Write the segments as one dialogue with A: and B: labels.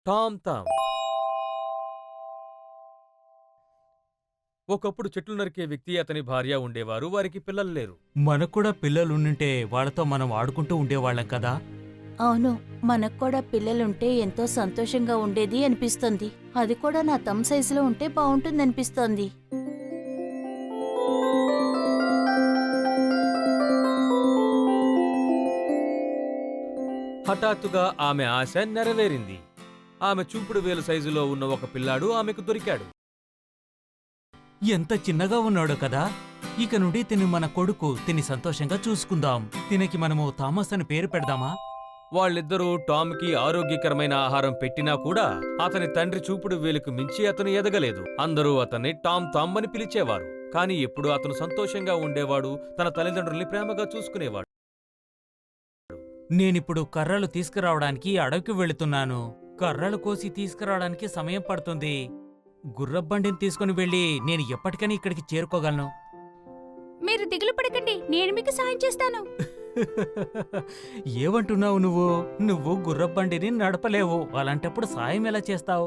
A: Tom Dham. ఒకప్పుడు చెట్లు నరికే వ్యక్తి, అతని భార్య ఉండేవారు. వారికి పిల్లలు లేరు.
B: మనకు కూడా పిల్లలుంటే వాళ్ళతో మనం ఆడుకుంటూ ఉండేవాళ్ళం కదా.
C: అవును, మనకు కూడా పిల్లలుంటే ఎంతో సంతోషంగా ఉండేది అనిపిస్తుంది. అది కూడా నా తమ్ సైజులో ఉంటే బాగుంటుందనిపిస్తోంది.
A: హఠాత్తుగా ఆమె ఆశ నెరవేరింది. ఆమె చూపుడు వేలు సైజులో ఉన్న ఒక పిల్లాడు ఆమెకు దొరికాడు.
B: ఎంత చిన్నగా ఉన్నాడో కదా. ఇక నుండి తిని మన కొడుకు, తిని సంతోషంగా చూసుకుందాం. తినకి మనము థామస్ అని పేరు పెడదామా?
A: వాళ్ళిద్దరూ టామ్కి ఆరోగ్యకరమైన ఆహారం పెట్టినా కూడా అతని తండ్రి చూపుడు వేలుకు మించి అతను ఎదగలేదు. అందరూ అతన్ని టామ్ థామ్ అని పిలిచేవారు. కాని ఎప్పుడూ అతను సంతోషంగా ఉండేవాడు, తన తల్లిదండ్రుల్ని ప్రేమగా చూసుకునేవాడు.
B: నేనిప్పుడు కర్రలు తీసుకురావడానికి అడవికి వెళుతున్నాను. కర్రలు కోసి తీసుకురావడానికి సమయం పడుతుంది. గుర్రబండిని తీసుకుని వెళ్ళి నేను ఎప్పటికైనా ఇక్కడికి చేరుకోగలను.
C: మీరు దిగులు పడకండి, నేను మీకు సాయం చేస్తాను.
B: ఏమంటున్నావు నువ్వు? నువ్వు గుర్రబండిని నడపలేవు. అలాంటప్పుడు సాయం ఎలా చేస్తావు?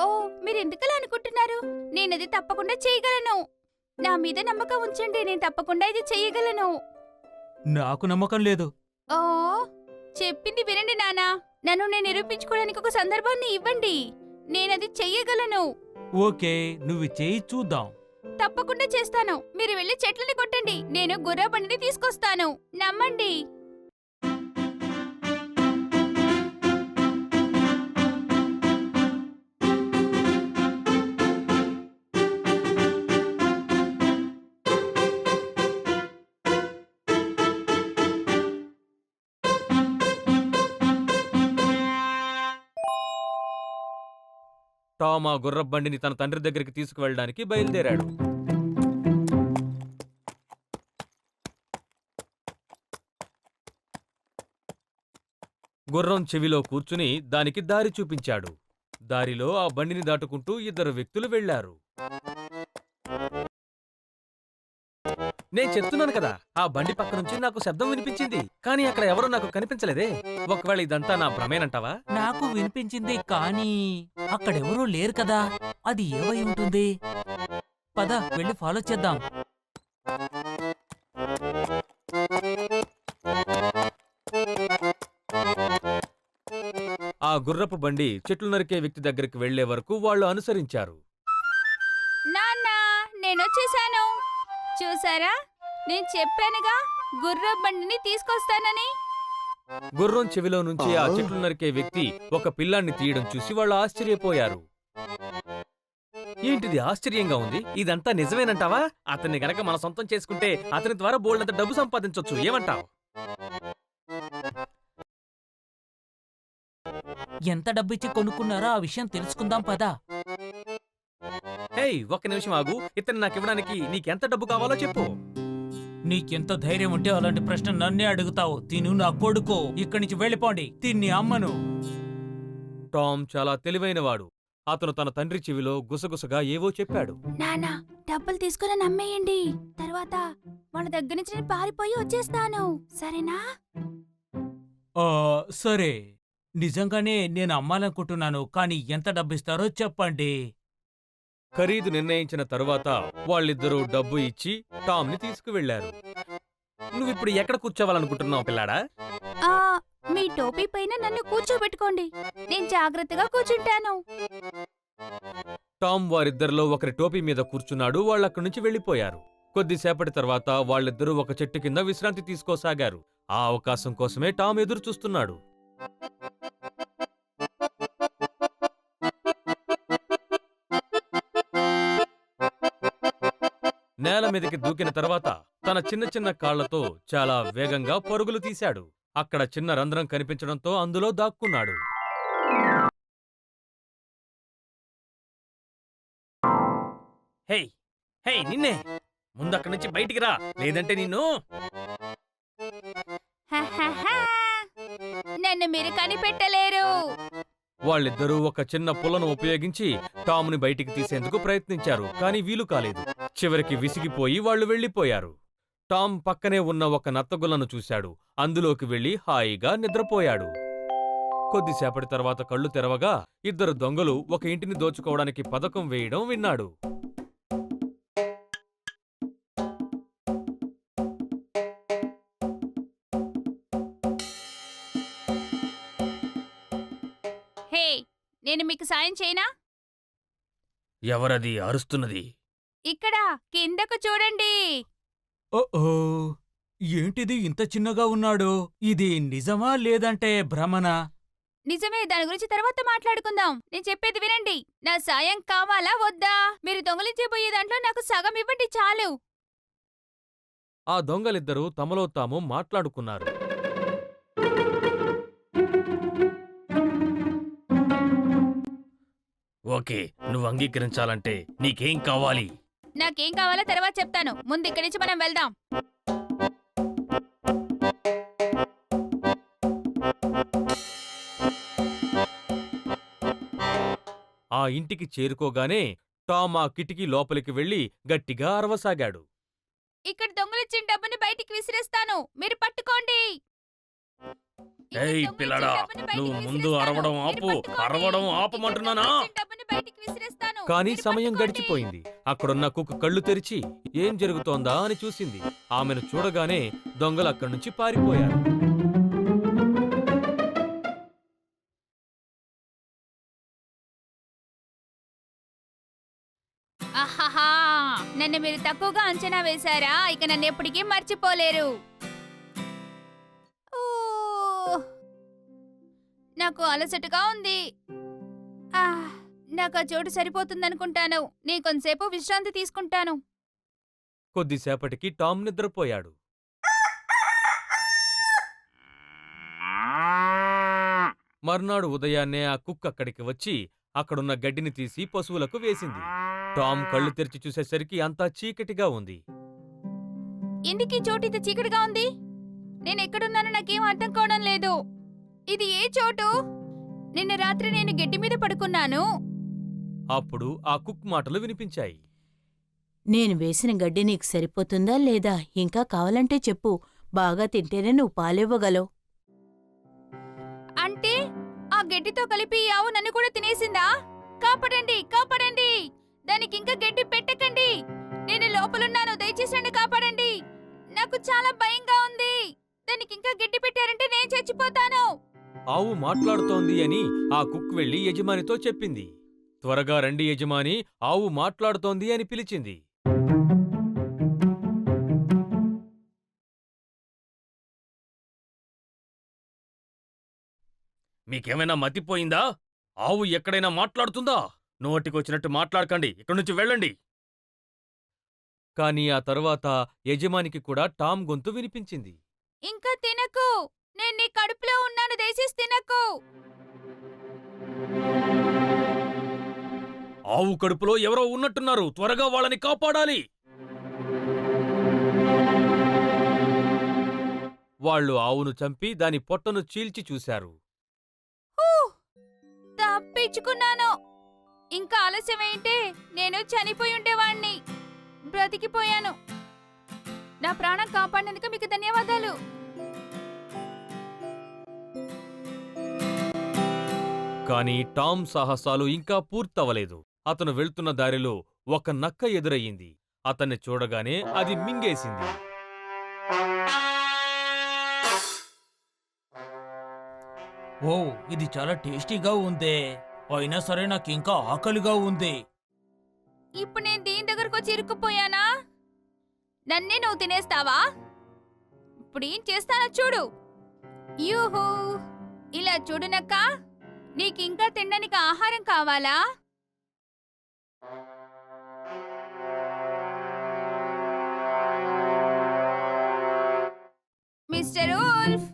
C: ఓ, మీరెందుకలా అనుకుంటున్నారు? నేనది తప్పకుండా చేయగలను. నా మీద నమ్మకం ఉంచండి, నేను తప్పకుండా ఇది చెయ్యగలను.
B: నాకు నమ్మకం లేదు.
C: ఓ, చెప్పింది వినండి నానా. నన్ను నేను నిరూపించుకోవడానికి ఒక సందర్భాన్ని ఇవ్వండి. నేనది చెయ్యగలను.
B: ఓకే, నువ్వు చేయి చూద్దాం.
C: తప్పకుండా చేస్తాను. మీరు వెళ్ళి చెట్లని కొట్టండి, నేను గుర్ర బండిని తీసుకొస్తాను. నమ్మండి.
A: టామ్ ఆ గుర్రబండిని తన తండ్రి దగ్గరికి తీసుకువెళ్ళడానికి బయలుదేరాడు. గుర్రం చెవిలో కూర్చుని దానికి దారి చూపించాడు. దారిలో ఆ బండిని దాటుకుంటూ ఇద్దరు వ్యక్తులు వెళ్లారు. నేను చెప్తున్నాను కదా, ఆ బండి పక్క నుంచి నాకు శబ్దం వినిపించింది, కానీ అక్కడ ఎవరూ నాకు కనిపించలేదే. ఒకవేళ ఇదంతా నా భ్రమేనంటావా?
B: నాకు వినిపించింది, కానీ అక్కడెవరూ లేరు కదా. అది ఏవై ఉంటుంది? పద, వెళ్ళి ఫాలో చేద్దాం.
A: ఆ గుర్రపు బండి చెట్లు నరికే వ్యక్తి దగ్గరికి వెళ్లే వరకు వాళ్ళు అనుసరించారు.
C: నాన్నా, నేనొచ్చేసాను. చూసారా, నేను చెప్పానుగా గుర్రం బండిని తీసుకొస్తానని.
A: గుర్రం చెవిలో నుంచి ఆ చెట్లు నరికే వ్యక్తి ఒక పిల్లాన్ని తీయడం చూసి వాళ్ళు ఆశ్చర్యపోయారు. ఏంటిది ఆశ్చర్యంగా ఉంది? ఇదంతా నిజమేనంటావా? అతన్ని గనక మన సొంతం చేసుకుంటే అతని ద్వారా బోల్డంత డబ్బు సంపాదించొచ్చు. ఏమంటావు?
B: ఎంత డబ్బిచ్చి కొనుక్కున్నారో ఆ విషయం తెలుసుకుందాం పదా.
A: హేయ్, ఒక్క నిమిషం ఆగు. ఇతన్ని నాకివ్వడానికి నీకెంత డబ్బు కావాలో చెప్పు.
B: నీకెంత ధైర్యం ఉంటే అలాంటి ప్రశ్న నన్నే అడుగుతావు? తిను నా కొడుకు, ఇక్కడి నుంచి వెళ్ళిపోండి. తిన్ని అమ్మను.
A: టామ్ చాలా తెలివైనవాడు. అతను తన తండ్రి చెవిలో గుసగుసగా ఏవో చెప్పాడు.
C: నానా, డబ్బులు తీసుకుని నమ్మేయండి. తర్వాత వాళ్ళ దగ్గర నుంచి నేను పారిపోయి వచ్చేస్తాను, సరేనా?
B: సరే, నిజంగానే నేను అమ్మాలనుకుంటున్నాను, కానీ ఎంత డబ్బిస్తారో చెప్పండి.
A: ఖరీదు నిర్ణయించిన తరువాత వాళ్ళిద్దరూ డబ్బు ఇచ్చి టామ్ని తీసుకువెళ్లారు. నువ్విప్పుడు ఎక్కడ కూర్చోవాలనుకుంటున్నావు పిల్లాడా?
C: మీ టోపీ పైన నన్ను కూర్చోబెట్టుకోండి, నేను జాగ్రత్తగా కూర్చుంటాను.
A: టామ్ వారిద్దరిలో ఒకరి టోపీ మీద కూర్చున్నాడు. వాళ్ళక్కడి నుంచి వెళ్లిపోయారు. కొద్దిసేపటి తర్వాత వాళ్ళిద్దరూ ఒక చెట్టు కింద విశ్రాంతి తీసుకోసాగారు. ఆ అవకాశం కోసమే టామ్ ఎదురు చూస్తున్నాడు. నేల మీదకి దూకిన తర్వాత తన చిన్న చిన్న కాళ్లతో చాలా వేగంగా పరుగులు తీశాడు. అక్కడ చిన్న రంధ్రం కనిపించడంతో అందులో దాక్కున్నాడు. హేయ్ హేయ్, నిన్నే! ముందక్కడి నుంచి బయటికి రా, లేదంటే నిన్ను...
C: నన్ను మీరు కనిపెట్టలేరు.
A: వాళ్ళిద్దరూ ఒక చిన్న పుల్లను ఉపయోగించి టామ్ని బయటికి తీసేందుకు ప్రయత్నించారు, కానీ వీలు కాలేదు. చివరికి విసిగిపోయి వాళ్ళు వెళ్లిపోయారు. టామ్ పక్కనే ఉన్న ఒక నత్తగుల్లను చూశాడు. అందులోకి వెళ్లి హాయిగా నిద్రపోయాడు. కొద్దిసేపటి తర్వాత కళ్ళు తెరవగా ఇద్దరు దొంగలు ఒక ఇంటిని దోచుకోవడానికి పథకం వేయడం విన్నాడు.
D: హే, నేను మీకు సాయం చేయనా?
A: ఎవరది అరుస్తున్నది?
D: ఇక్కడ కిందకు చూడండి.
B: ఓ ఏంటిది ఇంత చిన్నగా ఉన్నాడు? ఇది నిజమా లేదంటే భ్రమనా?
D: నిజమే, దాని గురించి తర్వాత మాట్లాడుకుందాం. నేను చెప్పేది వినండి. నా సాయం కావాలా వద్దా? మీరు దొంగలించబోయే దాంట్లో నాకు సగం ఇవ్వండి చాలు.
A: ఆ దొంగలిద్దరూ తమలో తాము మాట్లాడుకున్నారు. ఓకే, నువ్వు అంగీకరించాలంటే నీకేం కావాలి?
D: నాకేం కావాలో తర్వాత చెప్తాను. ముందు ఇక్కడి నుంచి మనం వెళ్దాం.
A: ఆ ఇంటికి చేరుకోగానే టామ్ ఆ కిటికీ లోపలికి వెళ్లి గట్టిగా అరవసాగాడు.
D: ఇక్కడ దొంగలిచ్చిన డబ్బుని బయటికి విసిరేస్తాను, మీరు పట్టుకోండి. ఇక్కడ
A: ఏయ్
D: దొంగలిచ్చిన
A: పిల్లడా,
D: డబ్బుని బయటికి
A: నువ్వు ముందు
D: విసిరేస్తాను,
A: అరవడం
D: మీరు
A: ఆపు.
D: పట్టుకోండి.
A: అరవడం
D: ఇక్కడ
A: ఆపమంటున్నానా?
D: దొంగలిచ్చిన డబ్బుని బయటికి విసిరేస్తాను,
A: కానీ
D: మీరు
A: సమయం
D: పట్టుకోండి.
A: గడిచిపోయింది. అక్కడున్న కుక్క కళ్ళు తెరిచి ఏం జరుగుతోందా అని చూసింది. ఆమెను చూడగానే దొంగలు అక్కడి నుంచి పారిపోయారు.
D: ఆహాహా, నన్ను మీరు తక్కువగా అంచనా వేశారా? ఇక నన్ను ఎప్పటికీ మర్చిపోలేరు. ఊ, నాకు అలసటగా ఉంది. ఆ, నాకు ఆ చోటు సరిపోతుందనుకుంటాను. నేను కొంతసేపు విశ్రాంతి తీసుకుంటాను.
A: కొద్దిసేపటికి టామ్ నిద్రపోయాడు. మర్నాడు ఉదయాన్నే ఆ కుక్క అక్కడికి వచ్చి అక్కడున్న గడ్డిని తీసి పశువులకు వేసింది. టామ్ కళ్ళు తెరిచి చూసేసరికి అంతా చీకటిగా ఉంది.
D: ఎందుకీ చోటు ఇంత చీకటిగా ఉంది? నేను ఎక్కడున్నానో నాకేం అర్థం కావడం లేదు. ఇది ఏ చోటు? నిన్న రాత్రి నేను గడ్డి మీద పడుకున్నాను.
A: అప్పుడు ఆ కుక్ మాటలు వినిపించాయి.
C: నేను వేసిన గడ్డి నీకు సరిపోతుందా లేదా? ఇంకా కావాలంటే చెప్పు. బాగా తింటేనే నువ్వు పాలివ్వగలవు.
D: అంటే ఆ గడ్డితో కలిపి ఈ ఆవు నన్ను కూడా తినేసిందా? కాపాడండి, కాపాడండి! దానికి ఇంకా గడ్డి పెట్టకండి. నేను లోపలున్నాను, దయచేసి నన్ను కాపాడండి. నాకు చాలా భయంగా ఉంది. దానికి ఇంకా గడ్డి పెట్టారంటే నేను చచ్చిపోతాను.
A: ఆవు మాట్లాడుతోంది అని ఆ కుక్ వెళ్లి యజమానితో చెప్పింది. త్వరగా రండి యజమాని, ఆవు మాట్లాడుతోంది అని పిలిచింది. మీకేమైనా మతిపోయిందా? ఆవు ఎక్కడైనా మాట్లాడుతుందా? నోటికొచ్చినట్టు మాట్లాడకండి, ఇక్కడి నుంచి వెళ్ళండి. కాని ఆ తరువాత యజమానికి కూడా టామ్ గొంతు వినిపించింది.
D: ఇంకా తినకు, నేను నీ కడుపులో ఉన్నాను, దయచేసి తినకు.
A: ఆవు కడుపులో ఎవరో ఉన్నట్టున్నారు, త్వరగా వాళ్ళని కాపాడాలి. వాళ్ళు ఆవును చంపి దాని పొట్టను చీల్చి చూశారు.
D: హూ, తప్పించుకున్నాను. ఇంకా ఆలస్యమైంటే నేను చనిపోయి ఉండేవాణ్ణి. బ్రతికిపోయాను. నా ప్రాణం కాపాడినందుకు మీకు ధన్యవాదాలు.
A: కాని టామ్ సాహసాలు ఇంకా పూర్తవలేదు. అతను వెళ్తున్న దారిలో ఒక నక్క ఎదురయ్యింది. అతన్ని చూడగానే అది మింగేసింది.
B: ఓ ఇది చాలా టేస్టీగా ఉందే. అయినా సరే నాకింకా ఆకలిగా ఉంది.
D: ఇప్పుడు నేను దీని దగ్గరకు వచ్చి ఇరుక్కుపోయానా? నన్నే నువ్వు తినేస్తావా? ఇప్పుడు ఏం చేస్తానో చూడు. యూహూ, ఇలా చూడునక్క. నీకింకా తినడానికి ఆహారం కావాలా? మిస్టర్ ఉల్ఫ్,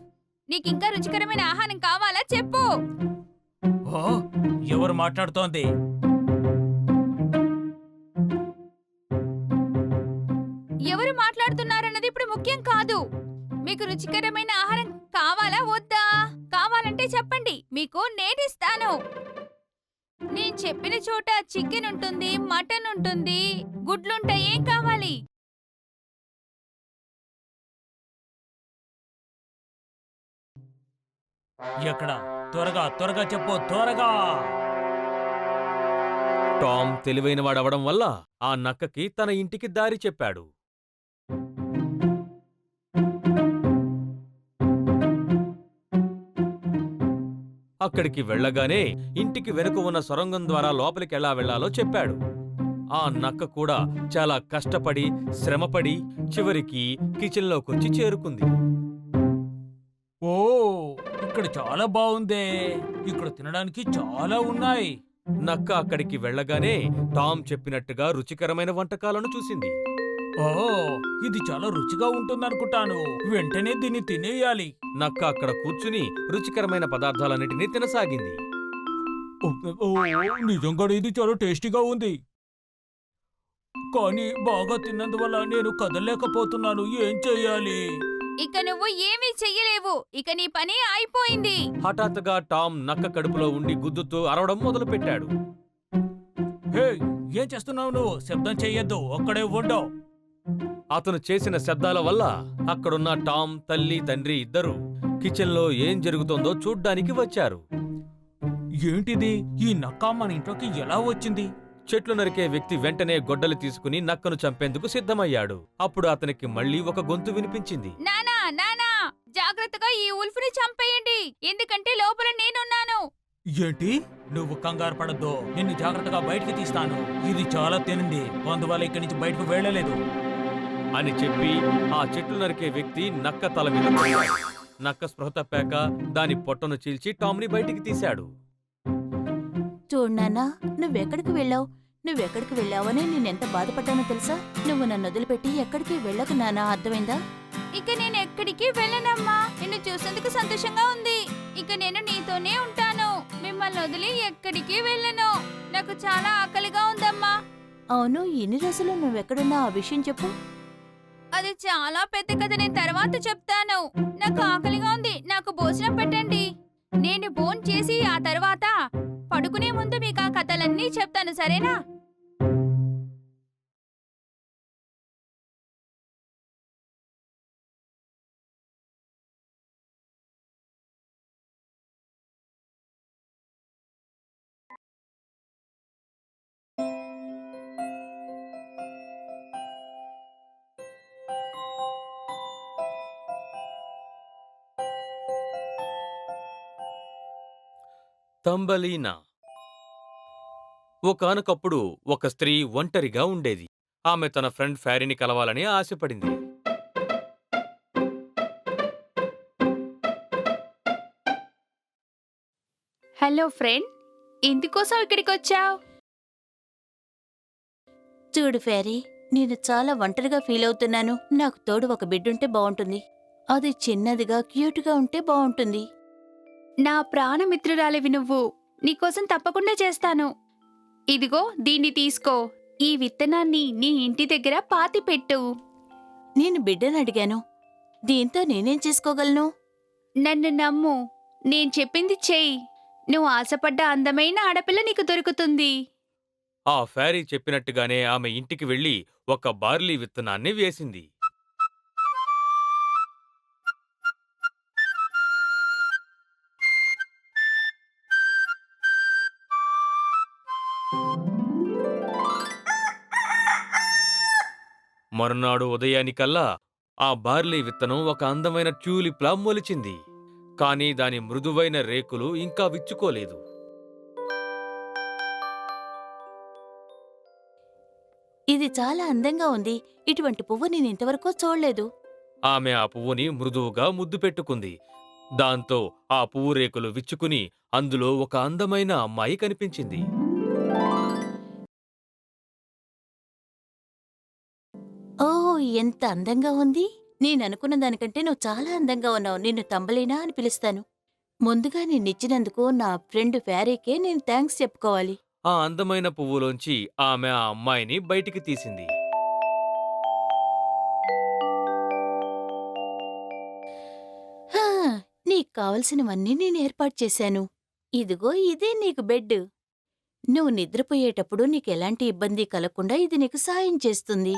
D: నీకింకా రుచికరమైన ఆహారం కావాలా చెప్పు.
B: ఓ, ఎవరు మాట్లాడుతోంది?
D: ఎవరు మాట్లాడుతున్నారన్నది ఇప్పుడు ముఖ్యం కాదు. మీకు రుచికరమైన ఆహారం కావాలా వద్దా? కావాలంటే చెప్పండి, మీకు నేనిస్తాను. నేను చెప్పిన చోట చికెన్ ఉంటుంది, మటన్ ఉంటుంది, గుడ్లుంటాయి. ఏం కావాలి?
B: ఎక్కడ? త్వరగా త్వరగా చెప్పు, త్వరగా!
A: టామ్ తెలివైనవాడవడం వల్ల ఆ నక్కకి తన ఇంటికి దారి చెప్పాడు. అక్కడికి వెళ్ళగానే ఇంటికి వెనుక ఉన్న సొరంగం ద్వారా లోపలికెలా వెళ్లాలో చెప్పాడు. ఆ నక్క కూడా చాలా కష్టపడి శ్రమపడి చివరికి కిచెన్లోకొచ్చి చేరుకుంది.
B: ఓ, ఇక్కడ చాలా బాగుందే. ఇక్కడ తినడానికి చాలా ఉన్నాయి.
A: నక్క అక్కడికి వెళ్ళగానే టామ్ చెప్పినట్టుగా రుచికరమైన వంటకాలను చూసింది.
B: ఓ, ఇది చాలా రుచిగా ఉంటుందనుకుంటాను. వెంటనే దీన్ని తినేయాలి.
A: నక్క అక్కడ కూర్చుని రుచికరమైన పదార్థాలన్నిటినీ తినసాగింది.
B: ఓ, ఓ, నిజంగా ఇది చాలా టేస్టీగా ఉంది. కానీ బాగా తిన్నందువల్ల నేను కదలలేకపోతున్నాను. ఏం చెయ్యాలి?
D: ఇక నువ్వు ఏమీ చెయ్యలేవు. ఇక నీ పని అయిపోయింది.
A: హఠాత్తుగా టామ్ నక్క కడుపులో ఉండి గుద్దుతూ అరవడం మొదలుపెట్టాడు.
B: హే, ఏం చేస్తున్నావు నువ్వు? శబ్దం చెయ్యొద్దు, అక్కడే ఉండవు.
A: అతను చేసిన శబ్దాల వల్ల అక్కడున్న టామ్ తల్లి తండ్రి ఇద్దరూ కిచెన్లో ఏం జరుగుతోందో చూడ్డానికి వచ్చారు.
B: ఏంటిది? ఈ నక్క మన ఇంట్లోకి ఎలా వచ్చింది?
A: చెట్లు నరికే వ్యక్తి వెంటనే గొడ్డలి తీసుకుని నక్కను చంపేందుకు సిద్ధమయ్యాడు. అప్పుడు అతనికి మళ్ళీ ఒక గొంతు వినిపించింది.
D: నానా నానా, జాగ్రత్తగా ఈ ఉల్ఫ్ని చంపేయండి, ఎందుకంటే లోపల నేనున్నాను.
B: ఏంటి? నువ్వు కంగారు పడద్దు, నిన్ను జాగ్రత్తగా బయటికి తీస్తాను. ఇది చాలా తినింది, అందువల్ల ఇక్కడి నుంచి బయటకు వెళ్ళలేదు
A: అని చెప్పి ఆ చెట్లు నరికే వ్యక్తి నక్క తల మీద కొట్టాడు. నక్క స్పృహ తప్పాక దాని పొట్టను చీల్చి టామ్ని బయటికి తీశాడు.
C: చూడు నాన్నా, నువ్వెక్కడికి వెళ్ళావని నేనెంత బాధపడ్డానో తెలుసా? నువ్వు నన్ను వదిలిపెట్టి ఎక్కడికి వెళ్ళకు నానా, అర్థమైందా?
D: ఇక నేను ఎక్కడికి వెళ్ళనమ్మా. నిన్ను చూసేందుకు సంతోషంగా ఉంది. ఇక నేను నీతోనే ఉంటాను. మిమ్మల్ని వదిలి ఎక్కడికి వెళ్ళను. నాకు చాలా ఆకలిగా ఉందమ్మా.
C: అవును, ఇన్ని రోజులు నువ్వెక్కడున్నా ఆ విషయం చెప్పు.
D: అది చాలా పెద్ద కథ, నేను తర్వాత చెప్తాను. నాకు ఆకలిగా ఉంది, నాకు భోజనం పెట్టండి. నేను భోజనం చేసి ఆ తర్వాత పడుకునే ముందు మీకు ఆ కథలన్నీ చెప్తాను, సరేనా?
A: తంబలీనా. ఒకానొకప్పుడు ఒక స్త్రీ ఒంటరిగా ఉండేది. ఆమె తన ఫ్రెండ్ ఫ్యారీని కలవాలని ఆశపడింది.
D: హలో ఫ్రెండ్, ఎందుకోసం ఇక్కడికి వచ్చావు?
C: చూడు ఫేరీ, నేను చాలా ఒంటరిగా ఫీల్ అవుతున్నాను. నాకు తోడు ఒక బిడ్డుంటే బావుంటుంది. అది చిన్నదిగా క్యూట్గా ఉంటే బావుంటుంది.
D: నా ప్రాణమిత్రురాలివి నువ్వు. నీకోసం తప్పకుండా చేస్తాను. ఇదిగో దీన్ని తీసుకో. ఈ విత్తనాన్ని నీ ఇంటి దగ్గర పాతిపెట్టు.
C: నేను బిడ్డను అడిగాను. దీంతో నేనేం చేసుకోగలను?
D: నన్ను నమ్ము, నేను చెప్పింది చెయ్యి. నువ్వు ఆశపడ్డ అందమైన ఆడపిల్ల నీకు దొరుకుతుంది.
A: ఆ ఫ్యారీ చెప్పినట్టుగానే ఆమె ఇంటికి వెళ్లి ఒక బార్లీ విత్తనాన్ని వేసింది. మరునాడు ఉదయానికల్లా ఆ బార్లీ విత్తనం ఒక అందమైన ట్యూలిప్లా మొలిచింది. కాని దాని మృదువైన రేకులు ఇంకా విచ్చుకోలేదు.
C: ఇది చాలా అందంగా ఉంది. ఇటువంటి పువ్వు నేను ఇంతవరకు చూడలేదు.
A: ఆమె ఆ పువ్వుని మృదువుగా ముద్దు పెట్టుకుంది. దాంతో ఆ పువ్వు రేకులు విచ్చుకుని అందులో ఒక అందమైన అమ్మాయి కనిపించింది.
C: ఓ, ఎంత అందంగా ఉంది! నేననుకున్న దానికంటే నువ్వు చాలా అందంగా ఉన్నావు. నిన్ను తంబలీనా అని పిలుస్తాను. ముందుగా నిన్నిచ్చినందుకు నా ఫ్రెండ్ ఫ్యారీకే నేను థ్యాంక్స్ చెప్పుకోవాలి.
A: ఆ అందమైన పువ్వులోంచి ఆమె ఆ అమ్మాయిని బయటికి తీసింది.
C: హా, నీకు కావలసినవన్నీ నేను ఏర్పాటు చేశాను. ఇదిగో ఇదే నీకు బెడ్. నువ్వు నిద్రపోయేటప్పుడు నీకెలాంటి ఇబ్బంది కలగకుండా ఇది నీకు సాయం చేస్తుంది.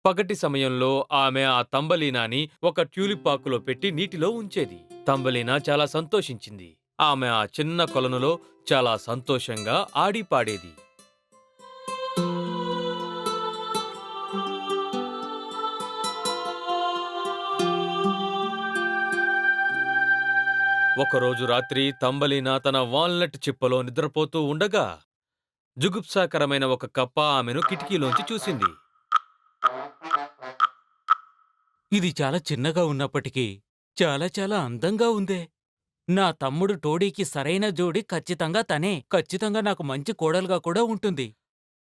A: పగటి సమయంలో ఆమె ఆ తంబలీనాని ఒక ట్యూలిప్ ఆకులో పెట్టి నీటిలో ఉంచేది. తంబలీనా చాలా సంతోషించింది. ఆమె ఆ చిన్న కొలనులో చాలా సంతోషంగా ఆడి పాడేది. ఒకరోజు రాత్రి తంబలీనా తన వాల్నట్ చిప్పలో నిద్రపోతూ ఉండగా జుగుప్సాకరమైన ఒక కప్ప ఆమెను కిటికీలోంచి చూసింది.
B: ఇది చాలా చిన్నగా ఉన్నప్పటికీ చాలా చాలా అందంగా ఉందే. నా తమ్ముడు టోడీకి సరైన జోడి ఖచ్చితంగా తనే. ఖచ్చితంగా నాకు మంచి కోడలుగా కూడా ఉంటుంది.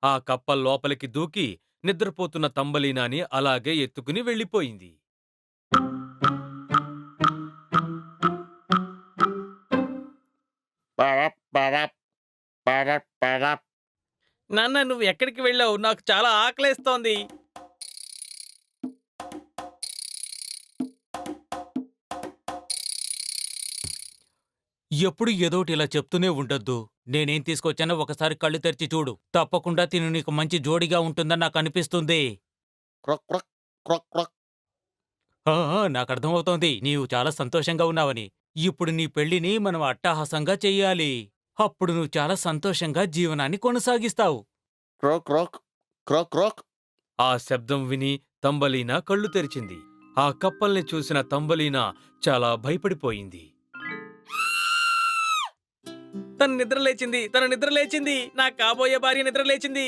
A: ఆ కప్ప లోపలికి దూకి నిద్రపోతున్న తంబలీనాని అలాగే ఎత్తుకుని వెళ్ళిపోయింది.
B: నాన్న, నువ్వు ఎక్కడికి వెళ్ళావు? నాకు చాలా ఆకలేస్తోంది. ఎప్పుడు ఏదోటి ఇలా చెప్తూనే ఉండొద్దు. నేనేం తీసుకొచ్చానో ఒకసారి కళ్ళు తెరిచి చూడు. తప్పకుండా తిను నీకు మంచి జోడిగా ఉంటుందని నాకు అనిపిస్తుంది. నాకర్థమవుతోంది నీవు చాలా సంతోషంగా ఉన్నావని. ఇప్పుడు నీ పెళ్లిని మనం అట్టహాసంగా చెయ్యాలి. అప్పుడు నువ్వు చాలా సంతోషంగా జీవనాన్ని కొనసాగిస్తావు.
A: ఆ శబ్దం విని తంబలీనా కళ్ళు తెరిచింది. ఆ కప్పల్ని చూసిన తంబలీనా చాలా భయపడిపోయింది.
B: తను నిద్రలేచింది. నా కాబోయే భార్య నిద్రలేచింది.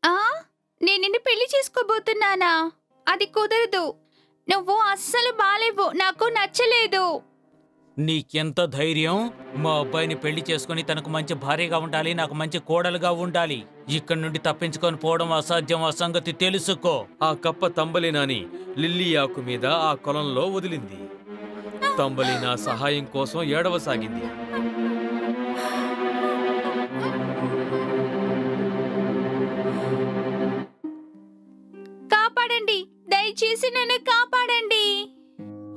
D: ఆ నేను నిన్ను పెళ్లి చేసుకోబోతున్నానా? అది కుదరదు. నువ్వు అస్సలు బాలేవు. నాకు నచ్చలేదు.
B: నీకెంత ధైర్యం? మా అబ్బాయిని పెళ్లి చేసుకుని తనకు మంచి భార్యగా ఉండాలి, నాకు మంచి కోడలుగా ఉండాలి. ఇక్కడి నుండి తప్పించుకొని పోవడం అసాధ్యం. ఆ సంగతి తెలుసుకో.
A: ఆ కప్ప తంబలీనాని లిల్లీ ఆకు మీద ఆ కొలంలో వదిలింది. తంబలీనా సహాయం కోసం ఏడవసాగింది.
D: కాపాడండి, దయచేసి నన్ను కాపాడండి.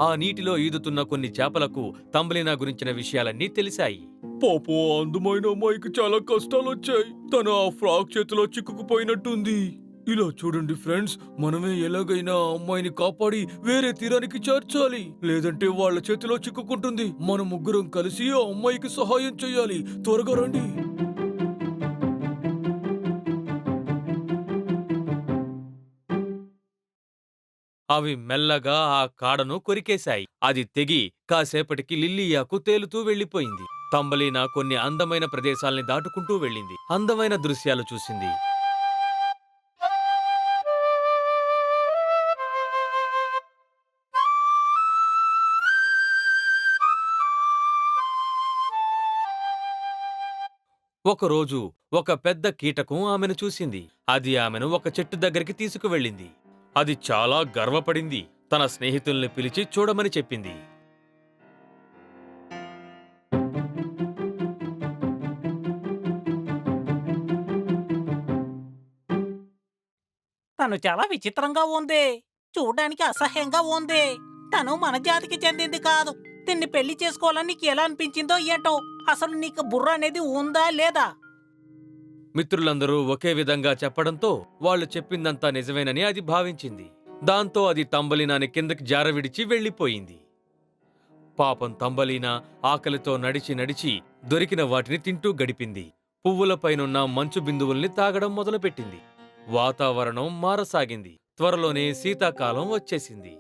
A: ఆ నీటిలో ఈదుతున్న కొన్ని చేపలకు తంబలీనా గురించిన విషయాలన్నీ తెలిసాయి. పాపో, అందమైన అమ్మాయికి చాలా కష్టాలొచ్చాయి. తను ఆ ఫ్రాక్ చేతిలో చిక్కుకుపోయినట్టుంది. ఇలా చూడండి ఫ్రెండ్స్, మనమే ఎలాగైనా ఆ అమ్మాయిని కాపాడి వేరే తీరానికి చేర్చాలి. లేదంటే వాళ్ళ చేతిలో చిక్కుకుంటుంది. మన ముగ్గురం కలిసి ఆ అమ్మాయికి సహాయం చేయాలి. త్వరగా రండి. అవి మెల్లగా ఆ కాడను కొరికేశాయి. అది తెగి కాసేపటికి లిల్లీయాకు తేలుతూ వెళ్లిపోయింది. తంబలీనా కొన్ని అందమైన ప్రదేశాల్ని దాటుకుంటూ వెళ్ళింది. అందమైన దృశ్యాలు చూసింది. ఒకరోజు ఒక పెద్ద కీటకం ఆమెను చూసింది. అది ఆమెను ఒక చెట్టు దగ్గరికి తీసుకువెళ్ళింది. అది చాలా గర్వపడింది. తన స్నేహితుల్ని పిలిచి చూడమని చెప్పింది.
B: తను చాలా విచిత్రంగా ఉంది. చూడ్డానికి అసహ్యంగా ఉంది. తను మన జాతికి చెందింది కాదు. తిన్ని పెళ్లి చేసుకోవాలని నీకు ఎలా అనిపించిందో ఏంటో. అసలు నీకు బుర్ర అనేది ఉందా లేదా?
A: మిత్రులందరూ ఒకే విధంగా చెప్పడంతో వాళ్ళు చెప్పిందంతా నిజమేనని అది భావించింది. దాంతో అది తంబలీనాని కిందకి జారవిడిచి వెళ్లిపోయింది. పాపం తంబలీనా ఆకలితో నడిచి నడిచి దొరికిన వాటిని తింటూ గడిపింది. పువ్వులపైనున్న మంచు బిందువుల్ని తాగడం మొదలుపెట్టింది. వాతావరణం మారసాగింది. త్వరలోనే శీతాకాలం వచ్చేసింది.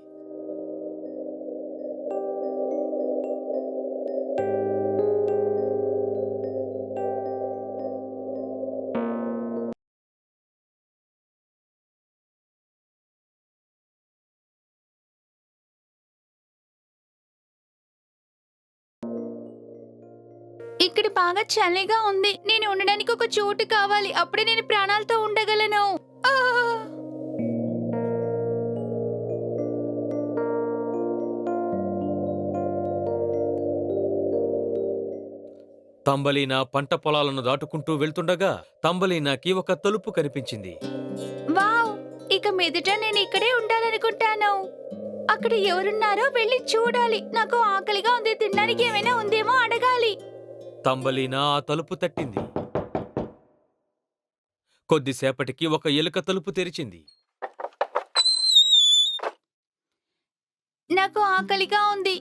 D: ఇక్కడ బాగా చలిగా ఉంది. నేను ఉండడానికి ఒక చోటు కావాలి. అప్పుడే నేను ప్రాణాలతో ఉండగలను. ఆ!
A: తంబలీనా పంట పొలాలను దాటుకుంటూ వెళ్తుండగా తంబలీనాకి ఒక తలుపు కనిపించింది.
D: వావ్! ఇక మీదట నేను ఇక్కడే ఉండాలనుకుంటాను. అక్కడ ఎవరున్నారో వెళ్ళి చూడాలి. నాకు ఆకలిగా ఉంది. తినడానికి ఏమైనా ఉందేమో అడగాలి.
A: తంబలీనా ఆ తలుపు తట్టింది. కొద్దిసేపటికి ఒక ఎలుక తలుపు తెరిచింది.
D: నాకు ఆకలిగా ఉంది.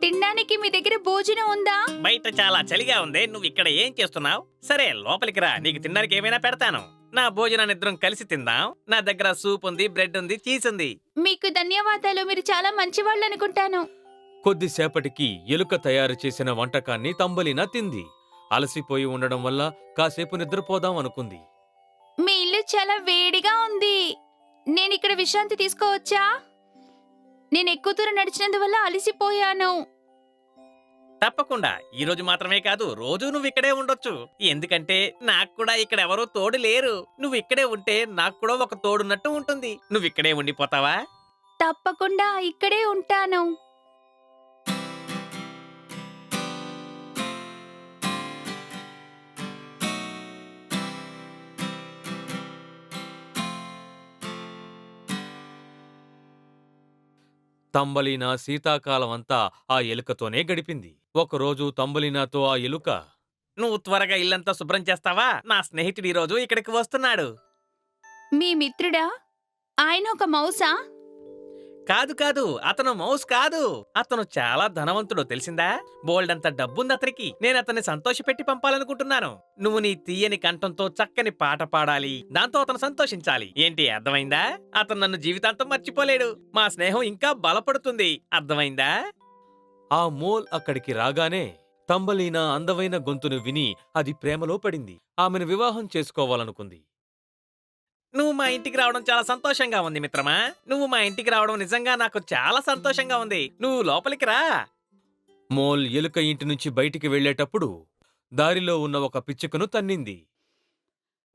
D: తినడానికి మీ దగ్గర భోజనం ఉందా?
E: బయట చాలా చలిగా ఉంది. నువ్వు ఇక్కడ ఏం చేస్తున్నావు? సరే లోపలికి రా, నీకు తినడానికి ఏమైనా పెడతాను. నా భోజనాన్ని ఇద్దరం కలిసి తిందాం. నా దగ్గర సూప్ ఉంది, బ్రెడ్ ఉంది, చీజ్ ఉంది.
D: మీకు ధన్యవాదాలు. మీరు చాలా మంచివాళ్ళు అనుకుంటాను.
A: కొద్దిసేపటికి ఎలుక తయారు చేసిన వంటకాన్ని తంబలీనా తింది. అలసిపోయి ఉండడం వల్ల కాసేపు నిద్రపోదాం అనుకుంది.
D: మీ ఇల్లు చాలా వేడిగా ఉంది. నేను ఇక్కడ విశ్రాంతి తీసుకోవచ్చా? నేను ఎక్కువ దూరం నడిచినందువల్ల అలసిపోయాను.
E: తప్పకుండా. ఈ రోజు మాత్రమే కాదు, రోజు నువ్వు ఇక్కడే ఉండొచ్చు. ఎందుకంటే నాకు కూడా ఇక్కడ ఎవరూ తోడు లేరు. నువ్వు ఇక్కడే ఉంటే నాకు కూడా ఒక తోడున్నట్టు ఉంటుంది. నువ్వు ఇక్కడే ఉండిపోతావా?
D: తప్పకుండా ఇక్కడే ఉంటాను.
A: తంబలీనా శీతాకాలమంతా ఆ ఎలుకతోనే గడిపింది. ఒకరోజు తంబలీనాతో ఆ ఎలుక,
E: నువ్వు త్వరగా ఇల్లంతా శుభ్రం చేస్తావా? నా స్నేహితుడు ఈ రోజు ఇక్కడికి వస్తున్నాడు.
D: మీ మిత్రుడా? ఆయన ఒక మౌసా?
E: కాదు కాదు, అతను మౌస్ కాదు. అతను చాలా ధనవంతుడు, తెలిసిందా? బోల్డ్ అంత డబ్బుంది అతనికి. నేను అతన్ని సంతోషపెట్టి పంపాలనుకుంటున్నాను. నువ్వు నీ తీయని కంఠంతో చక్కని పాట పాడాలి. దాంతో అతను సంతోషించాలి. ఏంటి, అర్థమైందా? అతను నన్ను జీవితాంతం మర్చిపోలేడు. మా స్నేహం ఇంకా బలపడుతుంది. అర్థమైందా?
A: ఆ మోల్ అక్కడికి రాగానే తంబలీనా అందమైన గొంతును విని అది ప్రేమలో పడింది. ఆమెను వివాహం చేసుకోవాలనుకుంది.
E: నువ్వు మా ఇంటికి రావడం చాలా సంతోషంగా ఉంది మిత్రమా. నువ్వు మా ఇంటికి రావడం నిజంగా నాకు చాలా సంతోషంగా ఉంది. నువ్వు లోపలికి రా.
A: మోల్ ఎలుక ఇంటి నుంచి బయటికి వెళ్ళేటప్పుడు దారిలో ఉన్న ఒక పిచ్చుకను తన్నింది.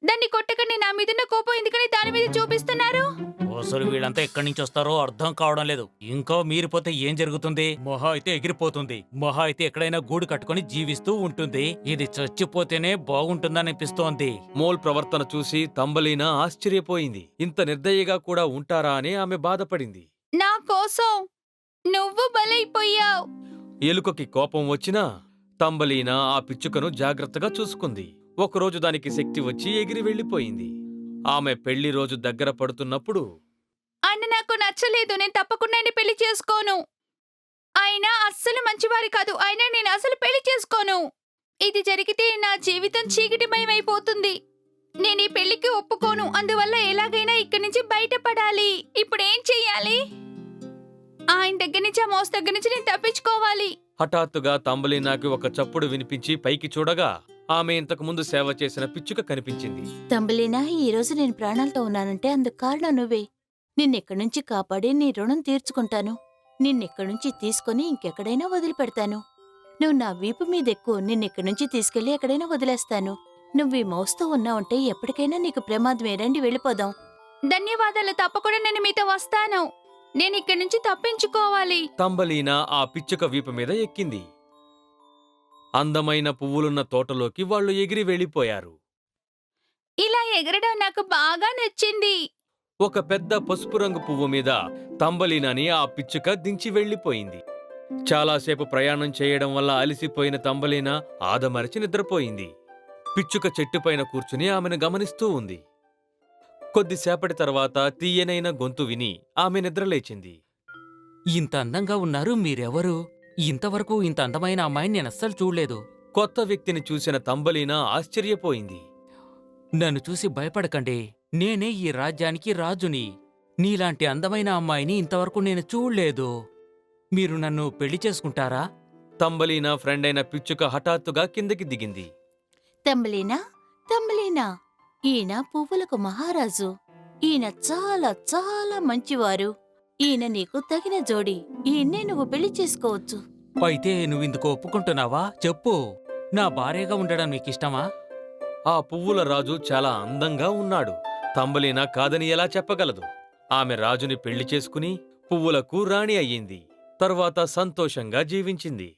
D: దాన్ని కొట్టకండి. నా మీదున్న కోపం ఎందుకని దాని మీద చూపిస్తున్నారు?
B: అసలు వీళ్ళంతా ఎక్కడి నుంచి వస్తారో అర్థం కావడం లేదు. ఇంకా మీరిపోతే ఏం జరుగుతుంది? మొహా అయితే ఎగిరిపోతుంది. మొహా అయితే ఎక్కడైనా గూడు కట్టుకొని జీవిస్తూ ఉంటుంది. ఇది చచ్చిపోతేనే బాగుంటుందనిపిస్తోంది.
A: మోల్ ప్రవర్తన చూసి తంబలీనా ఆశ్చర్యపోయింది. ఇంత నిర్దయగా కూడా ఉంటారా అని ఆమె బాధపడింది.
D: నా కోసం నువ్వు బలైపోయావు.
A: ఎలుకకి కోపం వచ్చినా తంబలీనా ఆ పిచ్చుకను జాగ్రత్తగా చూసుకుంది. ఒకరోజు దానికి శక్తి వచ్చి ఎగిరి వెళ్ళిపోయింది. ఆమె పెళ్లి రోజు దగ్గర పడుతున్నప్పుడు
D: ఆయన నాకు నచ్చలేదు. నేను తప్పకుండా ఆయన్ని పెళ్లి చేసుకోను. ఆయన అస్సలు మంచివారి కాదు. ఆయన నేను అసలు పెళ్లి చేసుకోను. ఇది జరిగితే నా జీవితం చీకటిమయమైపోతుంది. నేను ఈ పెళ్లికి ఒప్పుకోను. అందువల్ల ఎలాగైనా ఇక్కడి నుంచి బయటపడాలి. ఇప్పుడేం చెయ్యాలి? ఆయన దగ్గర నుంచి, ఆ మోస్ దగ్గర నుంచి నేను తప్పించుకోవాలి.
A: హఠాత్తుగా తంబలీనాకి ఒక చప్పుడు వినిపించి పైకి చూడగా ఆమె ఇంతకుముందు సేవ చేసిన పిచ్చుక కనిపించింది.
C: తంబలీనా, ఈరోజు నేను ప్రాణాలతో ఉన్నానంటే అందుకు కారణం నువ్వే. నిన్నెక్కడి నుంచి కాపాడి నీ రుణం తీర్చుకుంటాను. నిన్నెక్కడి నుంచి తీసుకుని ఇంకెక్కడైనా వదిలిపెడతాను. నువ్వు నా వీపు మీదెక్కు. నిన్నెక్కడి నుంచి తీసుకెళ్లి ఎక్కడైనా వదిలేస్తాను. నువ్వు ఈ మోస్తూ ఉన్నావంటే ఎప్పటికైనా నీకు ప్రమాదమే. రండి, వెళ్ళిపోదాం.
D: ధన్యవాదాలు. తప్పకుండా నేను మీతో వస్తాను. నేను ఇక్కడి నుంచి తప్పించుకోవాలి.
A: తంబలీనా ఆ పిచ్చుక వీపు మీద ఎక్కింది. అందమైన పువ్వులున్న తోటలోకి వాళ్ళు ఎగిరి వెళ్ళిపోయారు.
D: ఇలా ఎగరడం నాకు బాగా నచ్చింది.
A: ఒక పెద్ద పసుపు రంగు పువ్వు మీద తంబలీనాని ఆ పిచ్చుక దించి వెళ్ళిపోయింది. చాలాసేపు ప్రయాణం చేయడం వల్ల అలసిపోయిన తంబలీనా ఆదమరచి నిద్రపోయింది. పిచ్చుక చెట్టుపైన కూర్చుని ఆమెను గమనిస్తూ ఉంది. కొద్దిసేపటి తర్వాత తీయనైన గొంతు విని ఆమె నిద్రలేచింది.
B: ఇంత అందంగా ఉన్నారు మీరెవరు? ఇంతవరకు ఇంత అందమైన అమ్మాయిని నేనస్సలు చూడలేదు.
A: కొత్త వ్యక్తిని చూసిన తంబలీనా ఆశ్చర్యపోయింది.
B: నన్ను చూసి భయపడకండి. నేనే ఈ రాజ్యానికి రాజుని. నీలాంటి అందమైన అమ్మాయిని ఇంతవరకు నేను చూడలేదు. మీరు నన్ను పెళ్లి చేసుకుంటారా?
A: తంబలీనా ఫ్రెండ్ అయిన పిచ్చుక హఠాత్తుగా కిందకి దిగింది.
C: తంబలీనా, తంబలీనా, ఈయన పువ్వులకు మహారాజు. ఈయన చాలా చాలా మంచివారు. ఈయన నీకు తగిన జోడి. ఈయన్నే నువ్వు పెళ్లి చేసుకోవచ్చు.
B: అయితే నువ్విందుకు ఒప్పుకుంటున్నావా? చెప్పు. నా భార్యగా ఉండడం నీకిష్టమా?
A: ఆ పువ్వుల రాజు చాలా అందంగా ఉన్నాడు. తంబలీనా కాదని ఎలా చెప్పగలదు? ఆమె రాజుని పెళ్లి చేసుకుని పువ్వులకు రాణి అయ్యింది. తరువాత సంతోషంగా జీవించింది.